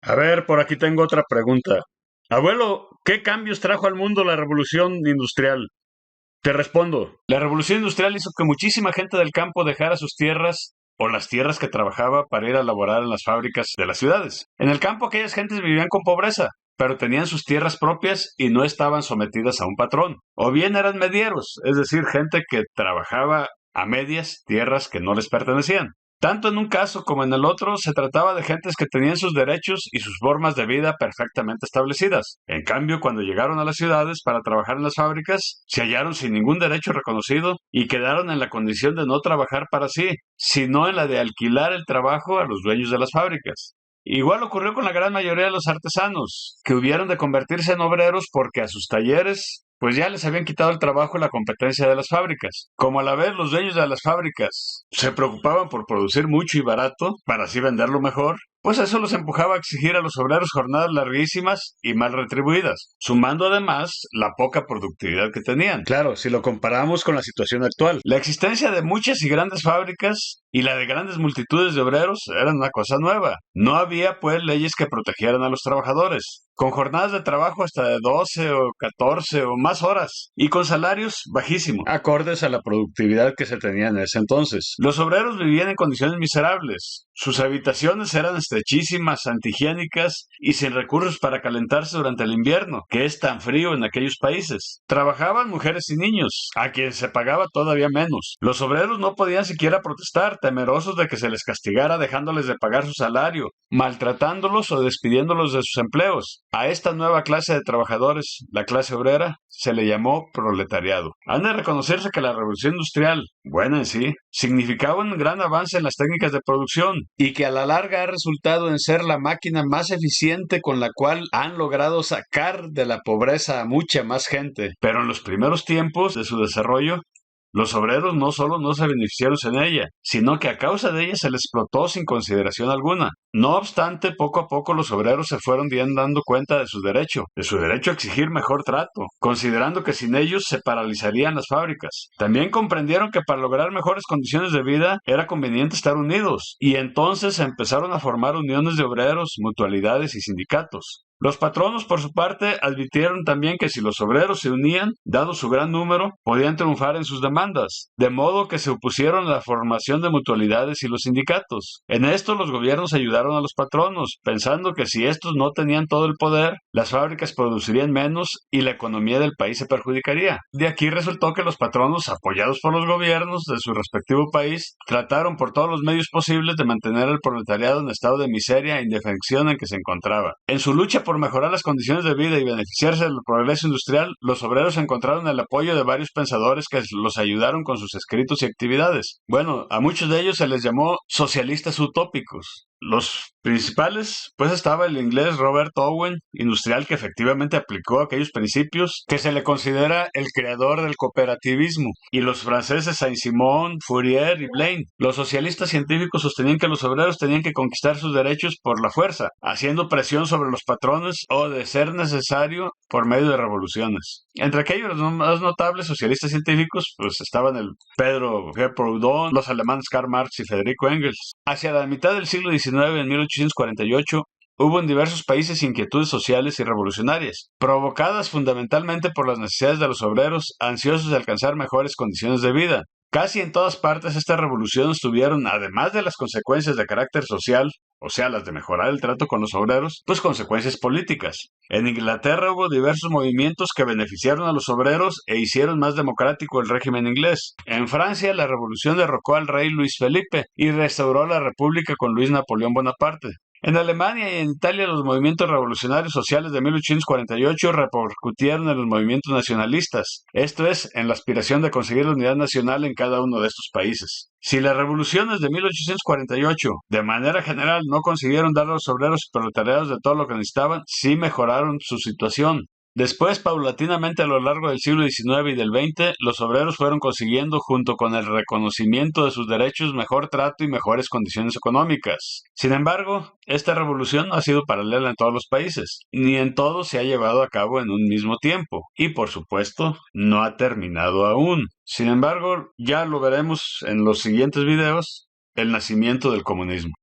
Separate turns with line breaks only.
A ver, por aquí tengo otra pregunta. Abuelo, ¿qué cambios trajo al mundo la revolución industrial? Te respondo. La revolución industrial hizo que muchísima gente del campo dejara sus tierras o las tierras que trabajaba para ir a laborar en las fábricas de las ciudades. En el campo aquellas gentes vivían con pobreza, pero tenían sus tierras propias y no estaban sometidas a un patrón. O bien eran medieros, es decir, gente que trabajaba a medias tierras que no les pertenecían. Tanto en un caso como en el otro, se trataba de gentes que tenían sus derechos y sus formas de vida perfectamente establecidas. En cambio, cuando llegaron a las ciudades para trabajar en las fábricas, se hallaron sin ningún derecho reconocido y quedaron en la condición de no trabajar para sí, sino en la de alquilar el trabajo a los dueños de las fábricas. Igual ocurrió con la gran mayoría de los artesanos, que hubieron de convertirse en obreros porque a sus talleres pues ya les habían quitado el trabajo y la competencia de las fábricas. Como a la vez los dueños de las fábricas se preocupaban por producir mucho y barato, para así venderlo mejor, pues eso los empujaba a exigir a los obreros jornadas larguísimas y mal retribuidas, sumando además la poca productividad que tenían. Claro, si lo comparamos con la situación actual, la existencia de muchas y grandes fábricas y la de grandes multitudes de obreros eran una cosa nueva. No había, pues, leyes que protegieran a los trabajadores, con jornadas de trabajo hasta de 12 o 14 o más horas, y con salarios bajísimos, acordes a la productividad que se tenía en ese entonces. Los obreros vivían en condiciones miserables. Sus habitaciones eran estrechísimas, antihigiénicas y sin recursos para calentarse durante el invierno, que es tan frío en aquellos países. Trabajaban mujeres y niños, a quienes se pagaba todavía menos. Los obreros no podían siquiera protestar, temerosos de que se les castigara dejándoles de pagar su salario, maltratándolos o despidiéndolos de sus empleos. A esta nueva clase de trabajadores, la clase obrera, se le llamó proletariado. Han de reconocerse que la revolución industrial, buena en sí, significaba un gran avance en las técnicas de producción y que a la larga ha resultado en ser la máquina más eficiente con la cual han logrado sacar de la pobreza a mucha más gente. Pero en los primeros tiempos de su desarrollo, los obreros no solo no se beneficiaron en ella, sino que a causa de ella se les explotó sin consideración alguna. No obstante, poco a poco los obreros se fueron bien dando cuenta de su derecho a exigir mejor trato, considerando que sin ellos se paralizarían las fábricas. También comprendieron que para lograr mejores condiciones de vida era conveniente estar unidos, y entonces se empezaron a formar uniones de obreros, mutualidades y sindicatos. Los patronos, por su parte, advirtieron también que si los obreros se unían, dado su gran número, podían triunfar en sus demandas, de modo que se opusieron a la formación de mutualidades y los sindicatos. En esto los gobiernos ayudaron a los patronos, pensando que si estos no tenían todo el poder, las fábricas producirían menos y la economía del país se perjudicaría. De aquí resultó que los patronos, apoyados por los gobiernos de su respectivo país, trataron por todos los medios posibles de mantener al proletariado en estado de miseria e indefensión en que se encontraba. En su lucha por mejorar las condiciones de vida y beneficiarse del progreso industrial, los obreros encontraron el apoyo de varios pensadores que los ayudaron con sus escritos y actividades. Bueno, a muchos de ellos se les llamó socialistas utópicos. Los principales, pues estaba el inglés Robert Owen, industrial que efectivamente aplicó aquellos principios que se le considera el creador del cooperativismo, y los franceses Saint-Simon, Fourier y Blaine. Los socialistas científicos sostenían que los obreros tenían que conquistar sus derechos por la fuerza, haciendo presión sobre los patrones o, de ser necesario, por medio de revoluciones. Entre aquellos los más notables socialistas científicos, pues estaban el Pedro G. Proudhon, los alemanes Karl Marx y Federico Engels. Hacia la mitad del siglo XIX, en 1848, hubo en diversos países inquietudes sociales y revolucionarias, provocadas fundamentalmente por las necesidades de los obreros ansiosos de alcanzar mejores condiciones de vida. Casi en todas partes estas revoluciones tuvieron, además de las consecuencias de carácter social, o sea, las de mejorar el trato con los obreros, pues consecuencias políticas. En Inglaterra hubo diversos movimientos que beneficiaron a los obreros e hicieron más democrático el régimen inglés. En Francia, la revolución derrocó al rey Luis Felipe y restauró la república con Luis Napoleón Bonaparte. En Alemania y en Italia, los movimientos revolucionarios sociales de 1848 repercutieron en los movimientos nacionalistas, esto es, en la aspiración de conseguir la unidad nacional en cada uno de estos países. Si las revoluciones de 1848, de manera general, no consiguieron dar a los obreros y proletariados de todo lo que necesitaban, sí mejoraron su situación. Después, paulatinamente a lo largo del siglo XIX y del XX, los obreros fueron consiguiendo, junto con el reconocimiento de sus derechos, mejor trato y mejores condiciones económicas. Sin embargo, esta revolución no ha sido paralela en todos los países, ni en todos se ha llevado a cabo en un mismo tiempo, y por supuesto, no ha terminado aún. Sin embargo, ya lo veremos en los siguientes videos, el nacimiento del comunismo.